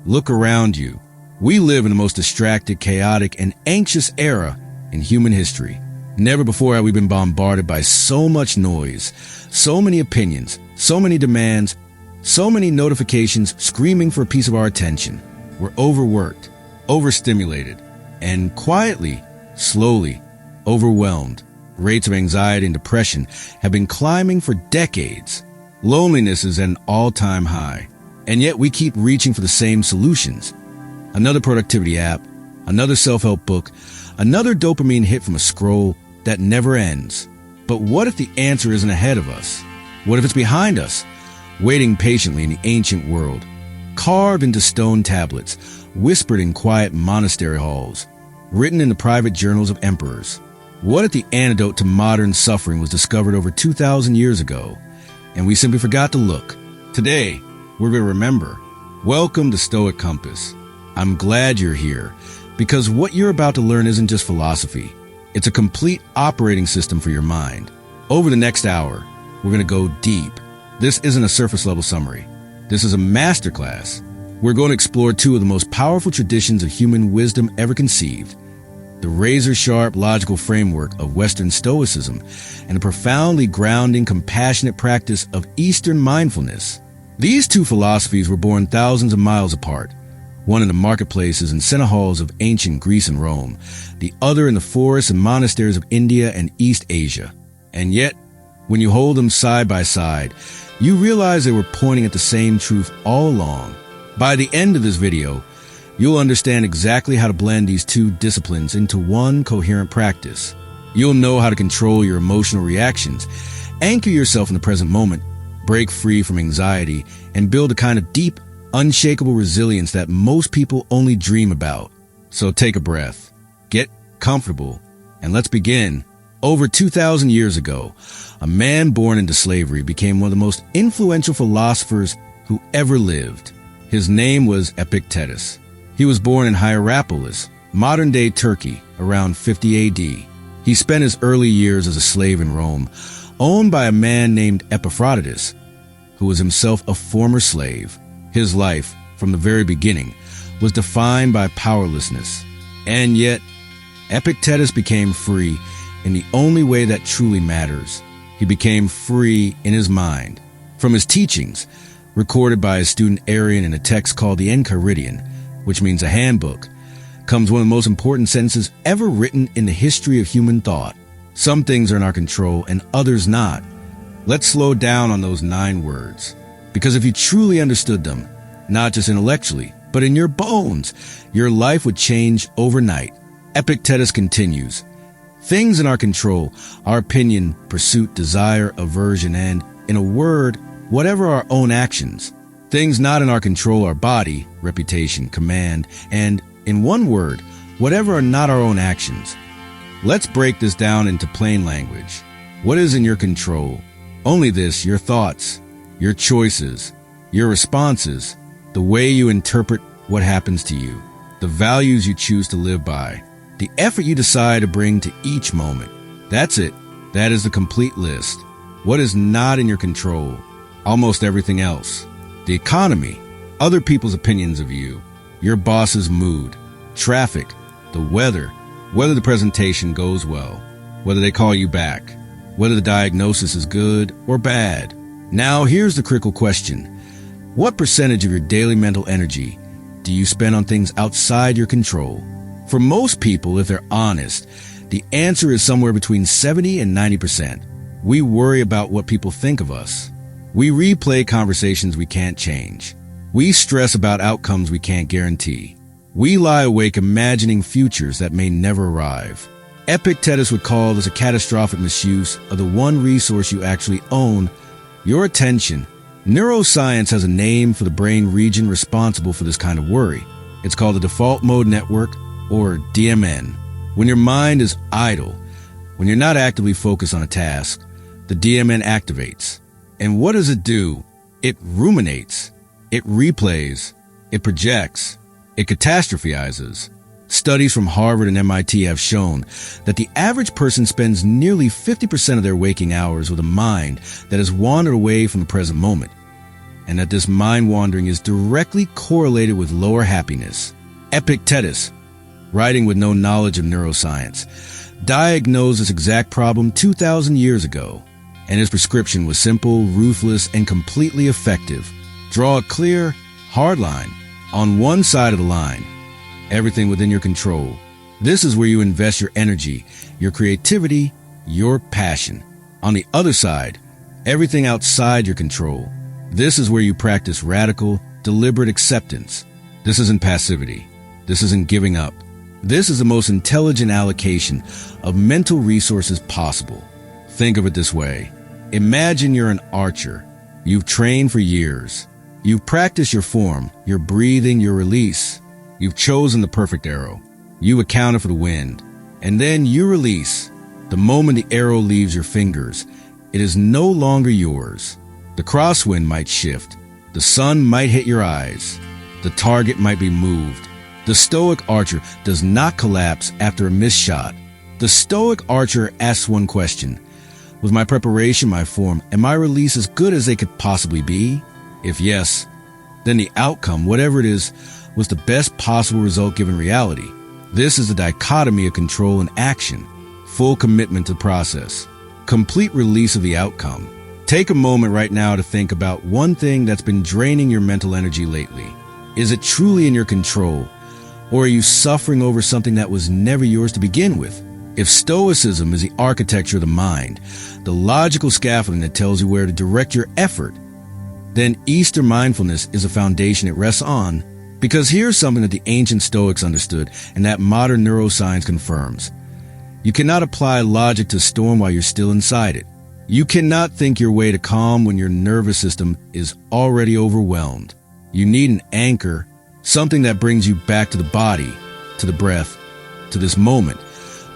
Look around you. We live in the most distracted, chaotic, and anxious era in human history. Never before have we been bombarded by so much noise, so many opinions, so many demands, so many notifications screaming for a piece of our attention. We're overworked, overstimulated, and quietly, slowly, overwhelmed. Rates of anxiety and depression have been climbing for decades. Loneliness is at an all-time high, and yet we keep reaching for the same solutions. Another productivity app, another self-help book, another dopamine hit from a scroll that never ends. But what if the answer isn't ahead of us? What if it's behind us, waiting patiently in the ancient world, carved into stone tablets, whispered in quiet monastery halls, written in the private journals of emperors? What if the antidote to modern suffering was discovered over 2,000 years ago, and we simply forgot to look? Today, we're going to remember. Welcome to Stoic Compass. I'm glad you're here, because what you're about to learn isn't just philosophy. It's a complete operating system for your mind. Over the next hour, we're going to go deep. This isn't a surface-level summary. This is a masterclass. We're going to explore two of the most powerful traditions of human wisdom ever conceived: the razor-sharp logical framework of Western Stoicism and the profoundly grounding, compassionate practice of Eastern mindfulness. These two philosophies were born thousands of miles apart, one in the marketplaces and center halls of ancient Greece and Rome, the other in the forests and monasteries of India and East Asia. And yet, when you hold them side by side, you realize they were pointing at the same truth all along. By the end of this video, you'll understand exactly how to blend these two disciplines into one coherent practice. You'll know how to control your emotional reactions, anchor yourself in the present moment, break free from anxiety, and build a kind of deep, unshakable resilience that most people only dream about. So take a breath, get comfortable, and let's begin. Over 2,000 years ago, a man born into slavery became one of the most influential philosophers who ever lived. His name was Epictetus. He was born in Hierapolis, modern-day Turkey, around 50 AD. He spent his early years as a slave in Rome, owned by a man named Epaphroditus, who was himself a former slave. His life, from the very beginning, was defined by powerlessness. And yet, Epictetus became free in the only way that truly matters. He became free in his mind. From his teachings, recorded by his student Arian in a text called the Enchiridion, which means a handbook, comes one of the most important sentences ever written in the history of human thought. Some things are in our control and others not. Let's slow down on those 9 words, because if you truly understood them, not just intellectually, but in your bones, your life would change overnight. Epictetus continues, things in our control, our opinion, pursuit, desire, aversion, and, in a word, whatever our own actions. Things not in our control are body, reputation, command, and, in one word, whatever are not our own actions. Let's break this down into plain language. What is in your control? Only this: your thoughts, your choices, your responses, the way you interpret what happens to you, the values you choose to live by, the effort you decide to bring to each moment. That's it. That is the complete list. What is not in your control? Almost everything else. The economy, other people's opinions of you, your boss's mood, traffic, the weather, whether the presentation goes well, whether they call you back, whether the diagnosis is good or bad. Now, here's the critical question. What percentage of your daily mental energy do you spend on things outside your control? For most people, if they're honest, the answer is somewhere between 70 and 90%. We worry about what people think of us. We replay conversations we can't change. We stress about outcomes we can't guarantee. We lie awake imagining futures that may never arrive. Epictetus would call this a catastrophic misuse of the one resource you actually own: your attention. Neuroscience has a name for the brain region responsible for this kind of worry. It's called the default mode network, or DMN. When your mind is idle, when you're not actively focused on a task, the DMN activates. And what does it do? It ruminates, it replays, it projects, it catastrophizes. Studies from Harvard and MIT have shown that the average person spends nearly 50% of their waking hours with a mind that has wandered away from the present moment. and that this mind wandering is directly correlated with lower happiness. Epictetus, writing with no knowledge of neuroscience, diagnosed this exact problem 2,000 years ago, and his prescription was simple, ruthless, and completely effective. Draw a clear, hard line. On one side of the line, everything within your control. This is where you invest your energy, your creativity, your passion. On the other side, everything outside your control. This is where you practice radical, deliberate acceptance. This isn't passivity. This isn't giving up. This is the most intelligent allocation of mental resources possible. Think of it this way. Imagine you're an archer. You've trained for years. You've practiced your form, your breathing, your release. You've chosen the perfect arrow. You accounted for the wind. And then you release. The moment the arrow leaves your fingers, it is no longer yours. The crosswind might shift. The sun might hit your eyes. The target might be moved. The Stoic archer does not collapse after a missed shot. The Stoic archer asks one question. Was my preparation, my form, and my release as good as they could possibly be? If yes, then the outcome, whatever it is, was the best possible result given reality. This is the dichotomy of control and action. Full commitment to the process. Complete release of the outcome. Take a moment right now to think about one thing that's been draining your mental energy lately. Is it truly in your control? Or are you suffering over something that was never yours to begin with? If Stoicism is the architecture of the mind, the logical scaffolding that tells you where to direct your effort, then Eastern mindfulness is a foundation it rests on, because here's something that the ancient Stoics understood and that modern neuroscience confirms. You cannot apply logic to a storm while you're still inside it. You cannot think your way to calm when your nervous system is already overwhelmed. You need an anchor, something that brings you back to the body, to the breath, to this moment,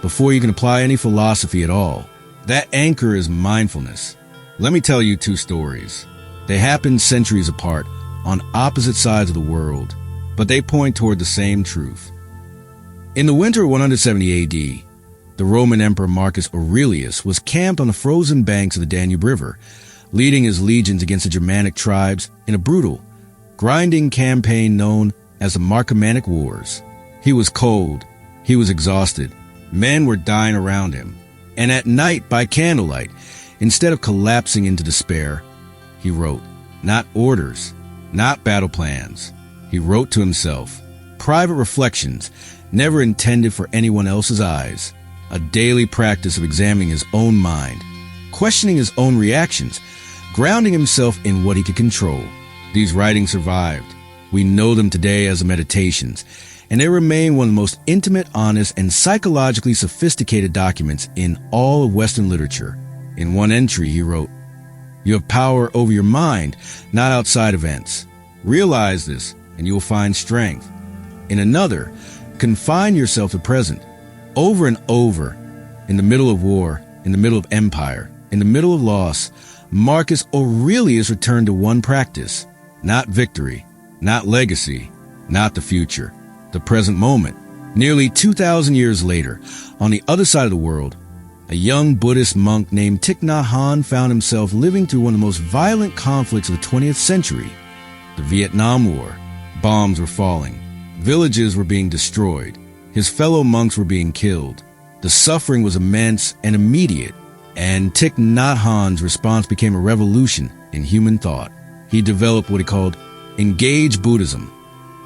before you can apply any philosophy at all. That anchor is mindfulness. Let me tell you two stories. They happened centuries apart, on opposite sides of the world, but they point toward the same truth. In the winter of 170 AD, the Roman Emperor Marcus Aurelius was camped on the frozen banks of the Danube River, leading his legions against the Germanic tribes in a brutal, grinding campaign known as the Marcomannic Wars. He was cold. He was exhausted. Men were dying around him. And at night, by candlelight, instead of collapsing into despair, he wrote, not orders, not battle plans. He wrote to himself, private reflections, never intended for anyone else's eyes, a daily practice of examining his own mind, questioning his own reactions, grounding himself in what he could control. These writings survived. We know them today as the Meditations, and they remain one of the most intimate, honest, and psychologically sophisticated documents in all of Western literature. In one entry, he wrote, you have power over your mind, not outside events. Realize this, and you will find strength. In another, confine yourself to present. Over and over, in the middle of war, in the middle of empire, in the middle of loss, Marcus Aurelius returned to one practice. Not victory, not legacy, not the future, the present moment. Nearly 2,000 years later, on the other side of the world, a young Buddhist monk named Thich Nhat Hanh found himself living through one of the most violent conflicts of the 20th century. The Vietnam War. Bombs were falling. Villages were being destroyed. His fellow monks were being killed. The suffering was immense and immediate, and Thich Nhat Hanh's response became a revolution in human thought. He developed what he called Engage Buddhism,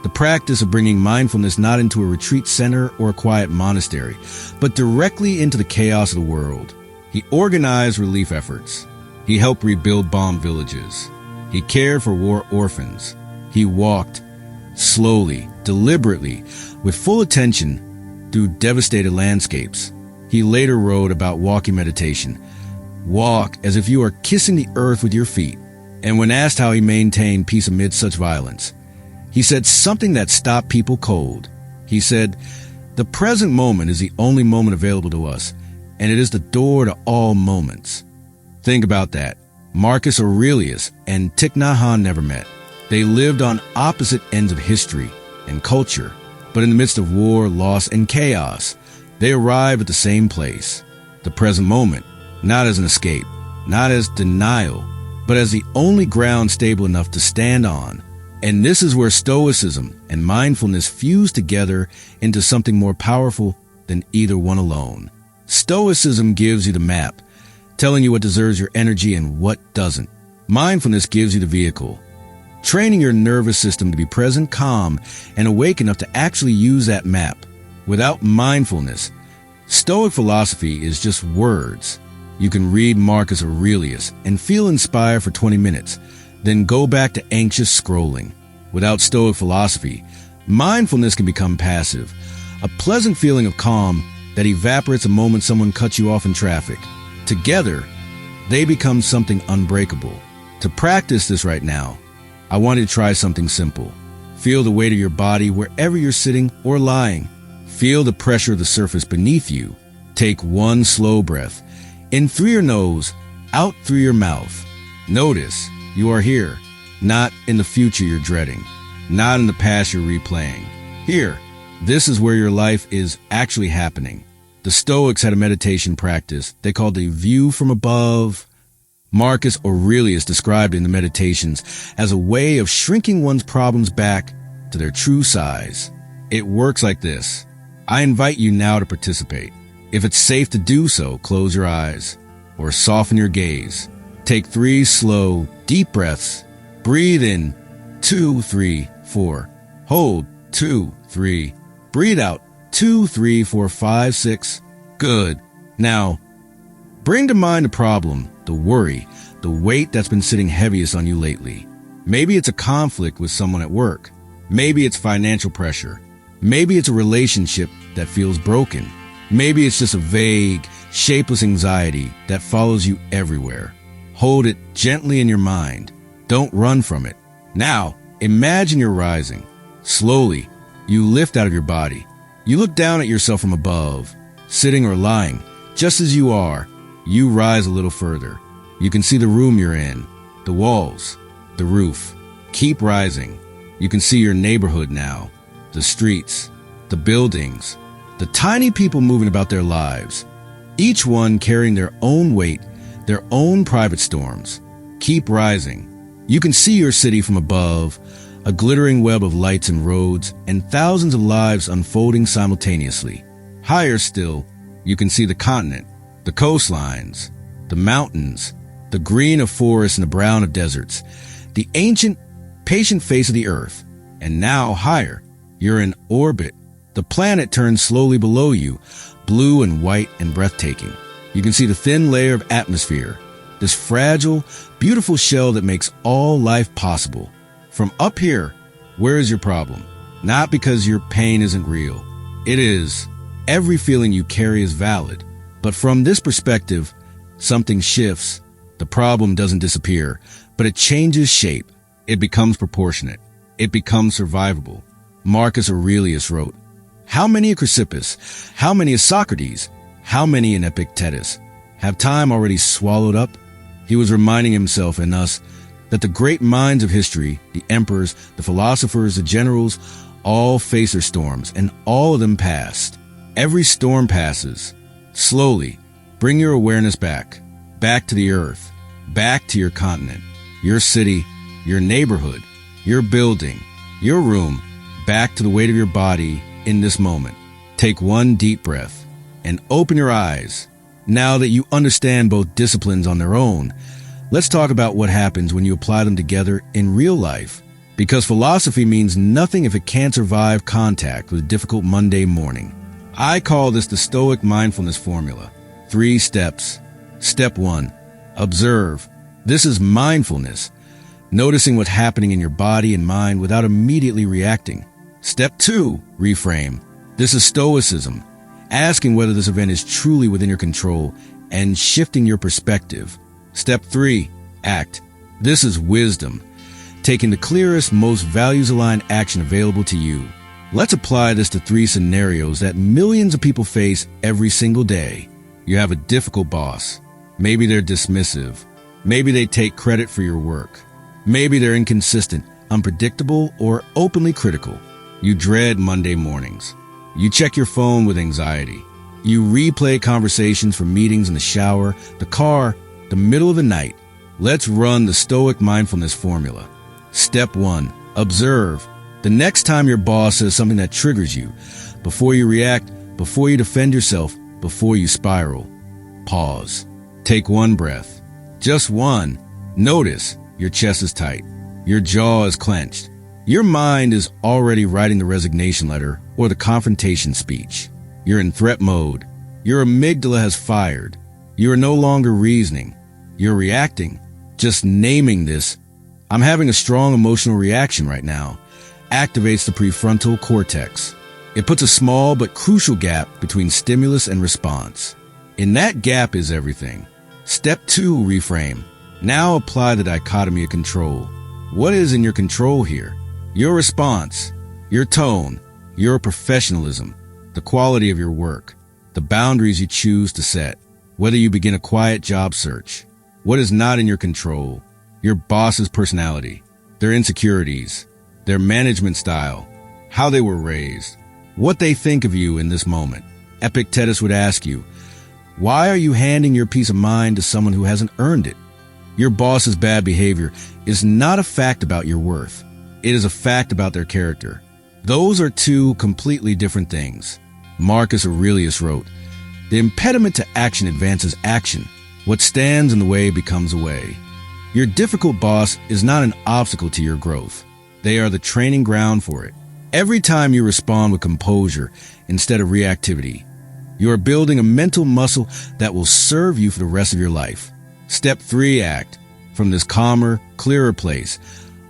the practice of bringing mindfulness not into a retreat center or a quiet monastery, but directly into the chaos of the world. He organized relief efforts. He helped rebuild bombed villages. He cared for war orphans. He walked slowly, deliberately, with full attention through devastated landscapes. He later wrote about walking meditation. Walk as if you are kissing the earth with your feet. And when asked how he maintained peace amid such violence, he said something that stopped people cold. He said, the present moment is the only moment available to us, and it is the door to all moments. Think about that. Marcus Aurelius and Thich Nhat Hanh never met. They lived on opposite ends of history and culture, but in the midst of war, loss, and chaos, they arrive at the same place, the present moment, not as an escape, not as denial, but as the only ground stable enough to stand on. And this is where Stoicism and mindfulness fuse together into something more powerful than either one alone. Stoicism gives you the map, telling you what deserves your energy and what doesn't. Mindfulness gives you the vehicle, training your nervous system to be present, calm, and awake enough to actually use that map. Without mindfulness, Stoic philosophy is just words. You can read Marcus Aurelius and feel inspired for 20 minutes, then go back to anxious scrolling. Without Stoic philosophy, mindfulness can become passive, a pleasant feeling of calm that evaporates the moment someone cuts you off in traffic. Together, they become something unbreakable. To practice this right now, I want you to try something simple. Feel the weight of your body wherever you're sitting or lying. Feel the pressure of the surface beneath you. Take one slow breath, in through your nose, out through your mouth. Notice you are here, not in the future you're dreading, not in the past you're replaying. Here, this is where your life is actually happening. The Stoics had a meditation practice they called the view from above. Marcus Aurelius described it in the Meditations as a way of shrinking one's problems back to their true size. It works like this. I invite you now to participate. If it's safe to do so, close your eyes or soften your gaze. Take 3 slow, deep breaths. Breathe in 2, 3, 4. Hold 2, 3. Breathe out 2, 3, 4, 5, 6. Good. Now, bring to mind the problem, the worry, the weight that's been sitting heaviest on you lately. Maybe it's a conflict with someone at work. Maybe it's financial pressure. Maybe it's a relationship that feels broken. Maybe it's just a vague, shapeless anxiety that follows you everywhere. Hold it gently in your mind. Don't run from it. Now, imagine you're rising. Slowly, you lift out of your body. You look down at yourself from above, sitting or lying, just as you are. You rise a little further. You can see the room you're in, the walls, the roof. Keep rising. You can see your neighborhood now, the streets, the buildings, the tiny people moving about their lives, each one carrying their own weight, their own private storms. Keep rising. You can see your city from above, a glittering web of lights and roads, and thousands of lives unfolding simultaneously. Higher still, you can see the continent, the coastlines, the mountains, the green of forests and the brown of deserts, the ancient, patient face of the earth. And now higher, you're in orbit. The planet turns slowly below you, blue and white and breathtaking. You can see the thin layer of atmosphere, this fragile, beautiful shell that makes all life possible. From up here, where is your problem? Not because your pain isn't real. It is. Every feeling you carry is valid. But from this perspective, something shifts. The problem doesn't disappear, but it changes shape. It becomes proportionate. It becomes survivable. Marcus Aurelius wrote, "How many a Chrysippus? How many a Socrates? How many an Epictetus? Have time already swallowed up?" He was reminding himself and us that the great minds of history, the emperors, the philosophers, the generals, all face their storms, and all of them passed. Every storm passes. Slowly, bring your awareness back to the earth, back to your continent, your city, your neighborhood, your building, your room, back to the weight of your body in this moment. Take one deep breath and open your eyes. Now that you understand both disciplines on their own, let's talk about what happens when you apply them together in real life. Because philosophy means nothing if it can't survive contact with a difficult Monday morning. I call this the Stoic mindfulness formula. 3 steps. Step 1, observe. This is mindfulness, noticing what's happening in your body and mind without immediately reacting. Step 2, reframe. This is Stoicism, asking whether this event is truly within your control and shifting your perspective. Step 3, act. This is wisdom, taking the clearest, most values-aligned action available to you. Let's apply this to 3 scenarios that millions of people face every single day. You have a difficult boss. Maybe they're dismissive. Maybe they take credit for your work. Maybe they're inconsistent, unpredictable, or openly critical. You dread Monday mornings. You check your phone with anxiety. You replay conversations from meetings in the shower, the car, the middle of the night. Let's run the Stoic mindfulness formula. Step 1. Observe. The next time your boss says something that triggers you, before you react, before you defend yourself, before you spiral, pause. Take one breath. Just one. Notice your chest is tight. Your jaw is clenched. Your mind is already writing the resignation letter or the confrontation speech. You're in threat mode. Your amygdala has fired. You are no longer reasoning. You're reacting. Just naming this, I'm having a strong emotional reaction right now, activates the prefrontal cortex. It puts a small but crucial gap between stimulus and response. In that gap is everything. Step 2, reframe. Now apply the dichotomy of control. What is in your control here? Your response, your tone, your professionalism, the quality of your work, the boundaries you choose to set, whether you begin a quiet job search. What is not in your control? Your boss's personality, their insecurities, their management style, how they were raised, what they think of you in this moment. Epictetus would ask you, why are you handing your peace of mind to someone who hasn't earned it? Your boss's bad behavior is not a fact about your worth. It is a fact about their character. Those are two completely different things. Marcus Aurelius wrote, "The impediment to action advances action. What stands in the way becomes a way." Your difficult boss is not an obstacle to your growth. They are the training ground for it. Every time you respond with composure instead of reactivity, you are building a mental muscle that will serve you for the rest of your life. Step 3, act. From this calmer, clearer place,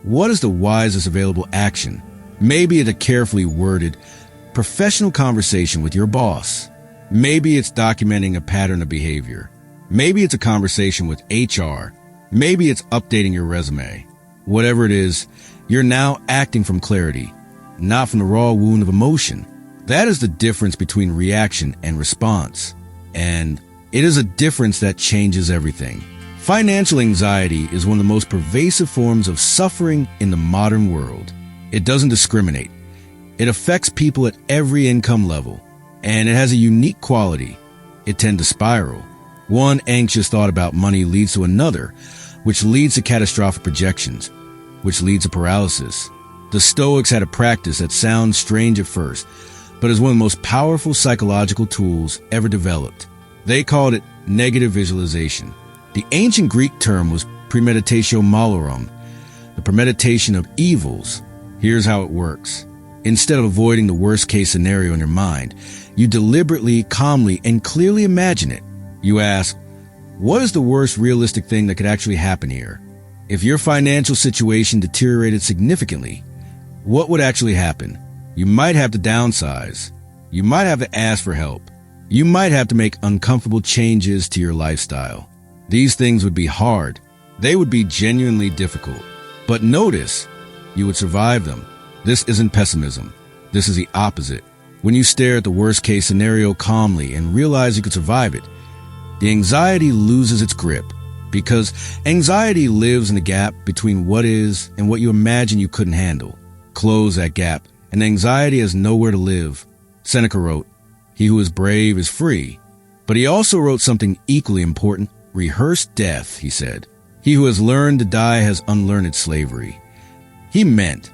what is the wisest available action? Maybe it's a carefully worded, professional conversation with your boss. Maybe it's documenting a pattern of behavior. Maybe it's a conversation with HR. Maybe it's updating your resume. Whatever it is, you're now acting from clarity, not from the raw wound of emotion. That is the difference between reaction and response. And it is a difference that changes everything. Financial anxiety is one of the most pervasive forms of suffering in the modern world. It doesn't discriminate. It affects people at every income level, and it has a unique quality. It tends to spiral. One anxious thought about money leads to another, which leads to catastrophic projections, which leads to paralysis. The Stoics had a practice that sounds strange at first, but is one of the most powerful psychological tools ever developed. They called it negative visualization. The ancient Greek term was premeditatio malorum, the premeditation of evils. Here's how it works. Instead of avoiding the worst-case scenario in your mind, you deliberately, calmly, and clearly imagine it. You ask, what is the worst realistic thing that could actually happen here? If your financial situation deteriorated significantly, what would actually happen? You might have to downsize. You might have to ask for help. You might have to make uncomfortable changes to your lifestyle. These things would be hard. They would be genuinely difficult. But notice, you would survive them. This isn't pessimism. This is the opposite. When you stare at the worst-case scenario calmly and realize you could survive it, the anxiety loses its grip, because anxiety lives in the gap between what is and what you imagine you couldn't handle. Close that gap, and anxiety has nowhere to live. Seneca wrote, "He who is brave is free." But he also wrote something equally important. "Rehearse death," he said. "He who has learned to die has unlearned slavery." He meant,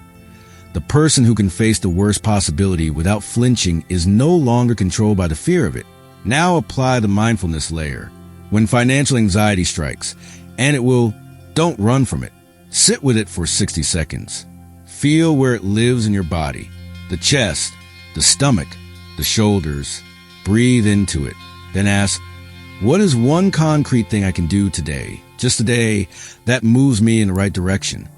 the person who can face the worst possibility without flinching is no longer controlled by the fear of it. Now apply the mindfulness layer. When financial anxiety strikes, and it will, don't run from it. Sit with it for 60 seconds. Feel where it lives in your body. The chest, the stomach, the shoulders. Breathe into it. Then ask, what is one concrete thing I can do today, just today, that moves me in the right direction?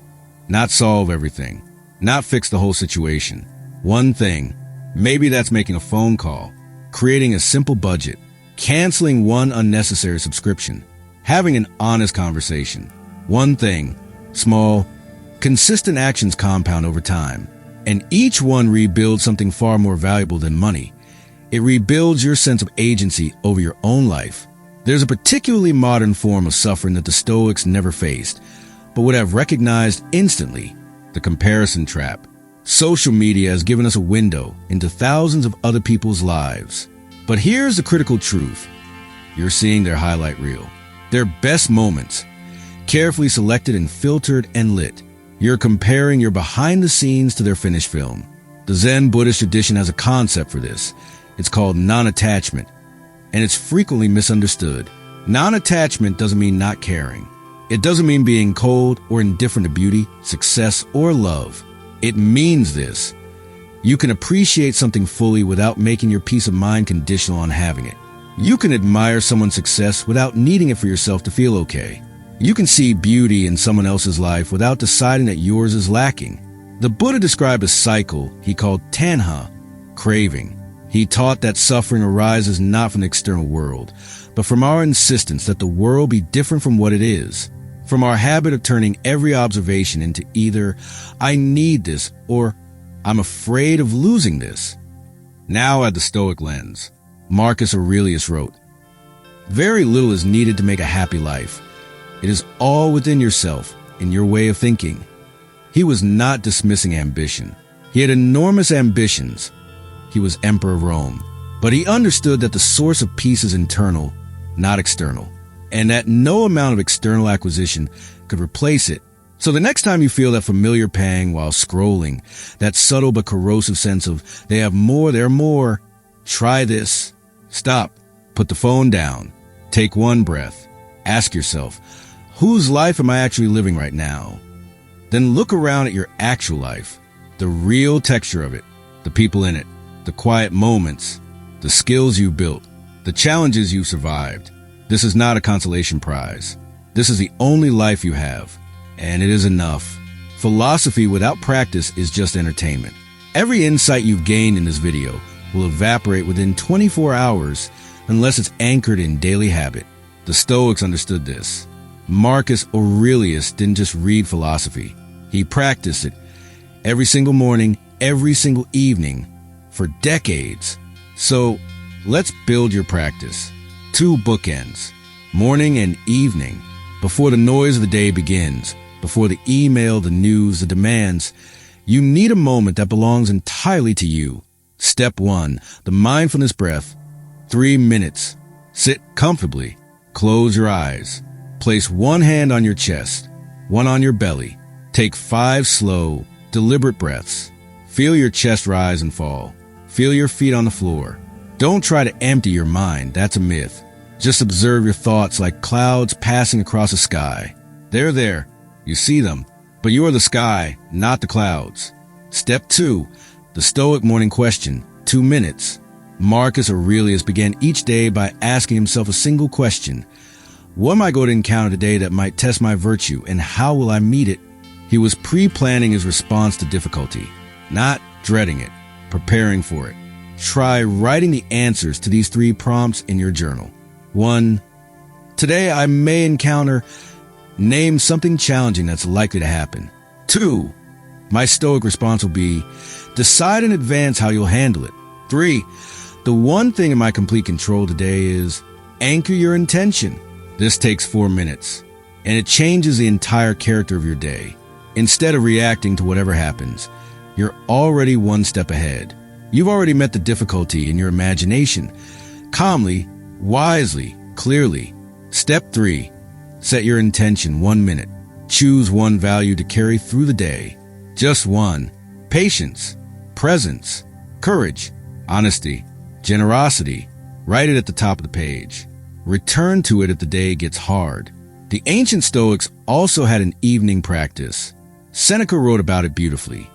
Not solve everything. Not fix the whole situation. One thing. Maybe that's making a phone call, creating a simple budget, canceling one unnecessary subscription, having an honest conversation. One thing. Small, consistent actions compound over time, and each one rebuilds something far more valuable than money. It rebuilds your sense of agency over your own life. There's a particularly modern form of suffering that the Stoics never faced, but would have recognized instantly: the comparison trap. Social media has given us a window into thousands of other people's lives. But here's the critical truth. You're seeing their highlight reel, their best moments. carefully selected and filtered and lit. You're comparing your behind the scenes to their finished film. The Zen Buddhist tradition has a concept for this. It's called non-attachment, and it's frequently misunderstood. Non-attachment doesn't mean not caring. It doesn't mean being cold or indifferent to beauty, success, or love. It means this: you can appreciate something fully without making your peace of mind conditional on having it. You can admire someone's success without needing it for yourself to feel okay. You can see beauty in someone else's life without deciding that yours is lacking. The Buddha described a cycle he called tanha, craving. He taught that suffering arises not from the external world, but from our insistence that the world be different from what it is, from our habit of turning every observation into either "I need this" or "I'm afraid of losing this." Now at the Stoic lens, Marcus Aurelius wrote, "Very little is needed to make a happy life. It is all within yourself, in your way of thinking." He was not dismissing ambition. He had enormous ambitions. He was Emperor of Rome. But he understood that the source of peace is internal, not external, and that no amount of external acquisition could replace it. So the next time you feel that familiar pang while scrolling, that subtle but corrosive sense of "they have more, they're more," try this. Stop. Put the phone down. Take one breath. Ask yourself, whose life am I actually living right now? Then look around at your actual life, the real texture of it, the people in it, the quiet moments, the skills you built, the challenges you survived. This is not a consolation prize. This is the only life you have, and it is enough. Philosophy without practice is just entertainment. Every insight you've gained in this video will evaporate within 24 hours unless it's anchored in daily habit. The Stoics understood this. Marcus Aurelius didn't just read philosophy. He practiced it every single morning, every single evening, for decades. So let's build your practice. 2 bookends, morning and evening, before the noise of the day begins, before the email, the news, the demands. You need a moment that belongs entirely to you. Step 1, the mindfulness breath. 3 minutes. Sit comfortably. Close your eyes. Place one hand on your chest, one on your belly. Take 5 slow, deliberate breaths. Feel your chest rise and fall. Feel your feet on the floor. Don't try to empty your mind. That's a myth. Just observe your thoughts like clouds passing across the sky. They're there. You see them, but you are the sky, not the clouds. Step 2, the Stoic morning question. 2 minutes. Marcus Aurelius began each day by asking himself a single question. What am I going to encounter today that might test my virtue, and how will I meet it? He was pre-planning his response to difficulty, not dreading it, preparing for it. Try writing the answers to these 3 prompts in your journal. 1. Today I may encounter. Name something challenging that's likely to happen. 2. My Stoic response will be, decide in advance how you'll handle it. 3. The one thing in my complete control today is anchor your intention. This takes 4 minutes, and it changes the entire character of your day. Instead of reacting to whatever happens, you're already one step ahead. You've already met the difficulty in your imagination. Calmly, wisely, clearly. Step 3. Set your intention 1 minute. Choose one value to carry through the day. Just one. Patience, presence, courage, honesty, generosity. Write it at the top of the page. Return to it if the day gets hard. The ancient Stoics also had an evening practice. Seneca wrote about it beautifully.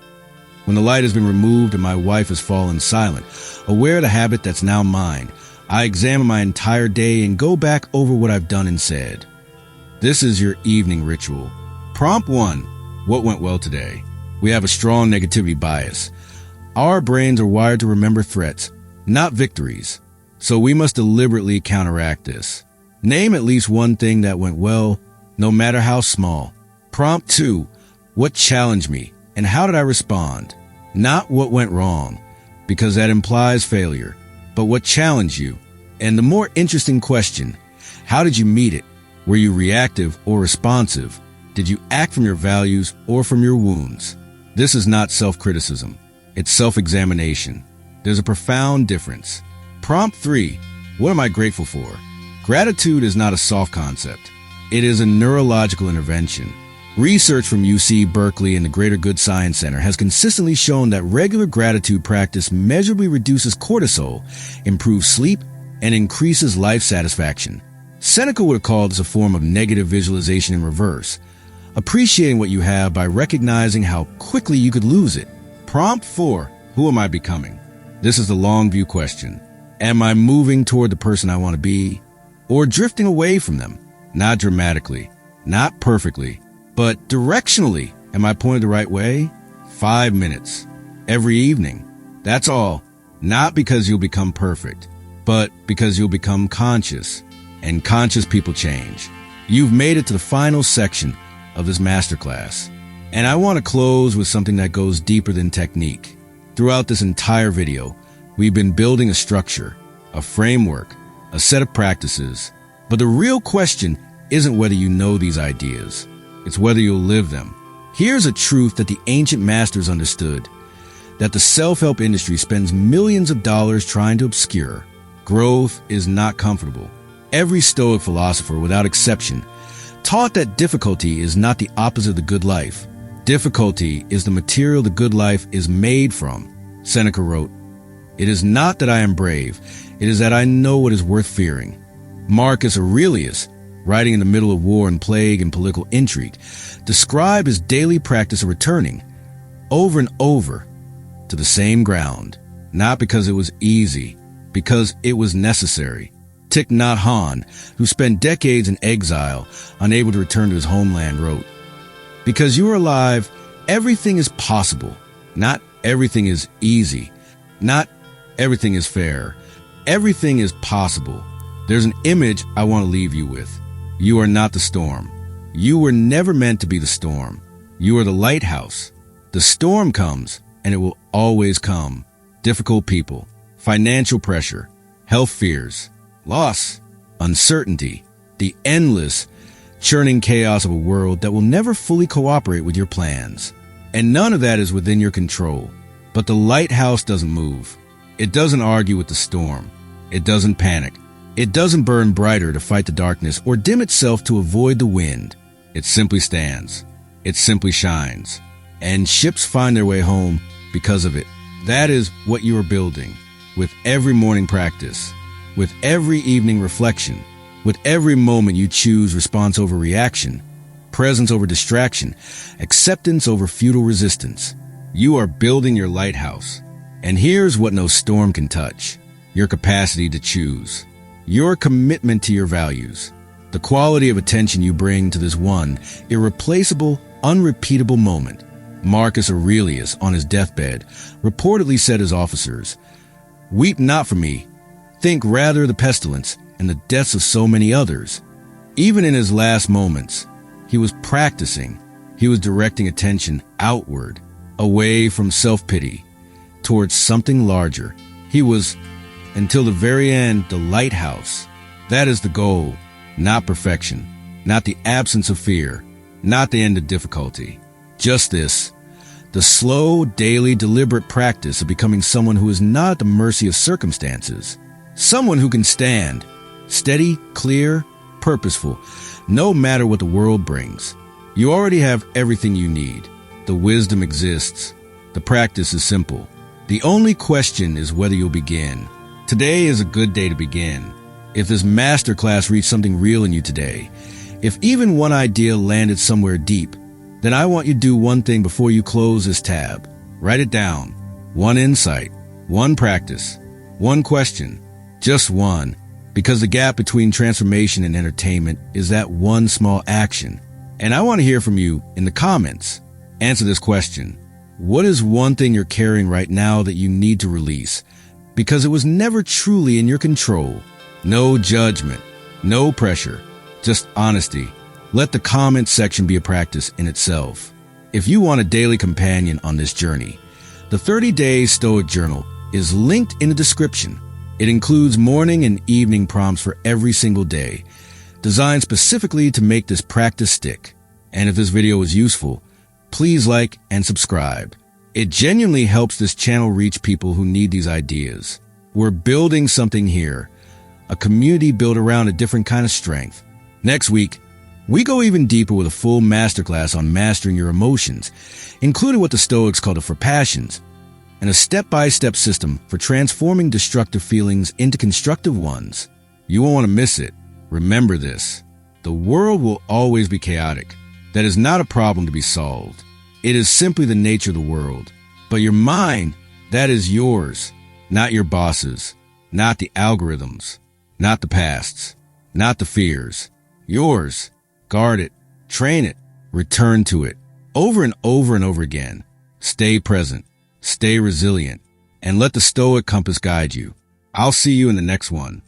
When the light has been removed and my wife has fallen silent, aware of the habit that's now mine, I examine my entire day and go back over what I've done and said. This is your evening ritual. Prompt 1. What went well today? We have a strong negativity bias. Our brains are wired to remember threats, not victories. So we must deliberately counteract this. Name at least one thing that went well, no matter how small. Prompt 2. What challenged me, and how did I respond? Not what went wrong, because that implies failure, but what challenged you. And the more interesting question, how did you meet it? Were you reactive or responsive? Did you act from your values or from your wounds? This is not self-criticism. It's self-examination. There's a profound difference. Prompt 3. What am I grateful for? Gratitude is not a soft concept. It is a neurological intervention. Research from UC Berkeley and the Greater Good Science Center has consistently shown that regular gratitude practice measurably reduces cortisol, improves sleep, and increases life satisfaction. Seneca would have called this a form of negative visualization in reverse, appreciating what you have by recognizing how quickly you could lose it. Prompt 4. Who am I becoming? This is the long view question. Am I moving toward the person I want to be, or drifting away from them? Not dramatically, not perfectly, but directionally. Am I pointed the right way? 5 minutes. Every evening. That's all. Not because you'll become perfect, but because you'll become conscious. And conscious people change. You've made it to the final section of this masterclass. And I want to close with something that goes deeper than technique. Throughout this entire video, we've been building a structure, a framework, a set of practices. But the real question isn't whether you know these ideas. It's whether you'll live them. Here's a truth that the ancient masters understood, that the self-help industry spends millions of dollars trying to obscure. Growth is not comfortable. Every Stoic philosopher, without exception, taught that difficulty is not the opposite of the good life. Difficulty is the material the good life is made from. Seneca wrote, "It is not that I am brave, it is that I know what is worth fearing." Marcus Aurelius, writing in the middle of war and plague and political intrigue, described his daily practice of returning over and over to the same ground, not because it was easy, because it was necessary. Thich Nhat Hanh, who spent decades in exile, unable to return to his homeland, wrote, "Because you are alive, everything is possible. Not everything is easy. Not everything is fair. Everything is possible." There's an image I want to leave you with. You are not the storm. You were never meant to be the storm. You are the lighthouse. The storm comes, and it will always come. Difficult people, financial pressure, health fears, loss, uncertainty, the endless, churning chaos of a world that will never fully cooperate with your plans. And none of that is within your control. But the lighthouse doesn't move. It doesn't argue with the storm. It doesn't panic. It doesn't burn brighter to fight the darkness or dim itself to avoid the wind. It simply stands. It simply shines. And ships find their way home because of it. That is what you are building. With every morning practice, with every evening reflection, with every moment you choose response over reaction, presence over distraction, acceptance over futile resistance, you are building your lighthouse. And here's what no storm can touch: your capacity to choose. Your commitment to your values, the quality of attention you bring to this one irreplaceable, unrepeatable moment. Marcus Aurelius, on his deathbed, reportedly said to his officers, "Weep not for me, think rather of the pestilence and the deaths of so many others." Even in his last moments, he was practicing. He was directing attention outward, away from self-pity, towards something larger. He was, until the very end, the lighthouse. That is the goal, not perfection, not the absence of fear, not the end of difficulty. Just this, the slow, daily, deliberate practice of becoming someone who is not at the mercy of circumstances, someone who can stand, steady, clear, purposeful, no matter what the world brings. You already have everything you need. The wisdom exists. The practice is simple. The only question is whether you'll begin. Today is a good day to begin. If this masterclass reached something real in you today, if even one idea landed somewhere deep, then I want you to do one thing before you close this tab. Write it down. One insight, one practice, one question, just one, because the gap between transformation and entertainment is that one small action. And I want to hear from you in the comments. Answer this question. What is one thing you're carrying right now that you need to release? Because it was never truly in your control. No judgment, no pressure, just honesty. Let the comment section be a practice in itself. If you want a daily companion on this journey, the 30-Day Stoic Journal is linked in the description. It includes morning and evening prompts for every single day, designed specifically to make this practice stick. And if this video was useful, please like and subscribe. It genuinely helps this channel reach people who need these ideas. We're building something here, a community built around a different kind of strength. Next week, We go even deeper with a full masterclass on mastering your emotions, including what the Stoics call the four passions, and a step-by-step system for transforming destructive feelings into constructive ones. You won't want to miss it. Remember this: the world will always be chaotic. That is not a problem to be solved. It is simply the nature of the world. But your mind, that is yours, not your boss's, not the algorithms, not the pasts, not the fears. Yours. Guard it, train it, return to it, over and over and over again. Stay present, stay resilient, and let the Stoic compass guide you. I'll see you in the next one.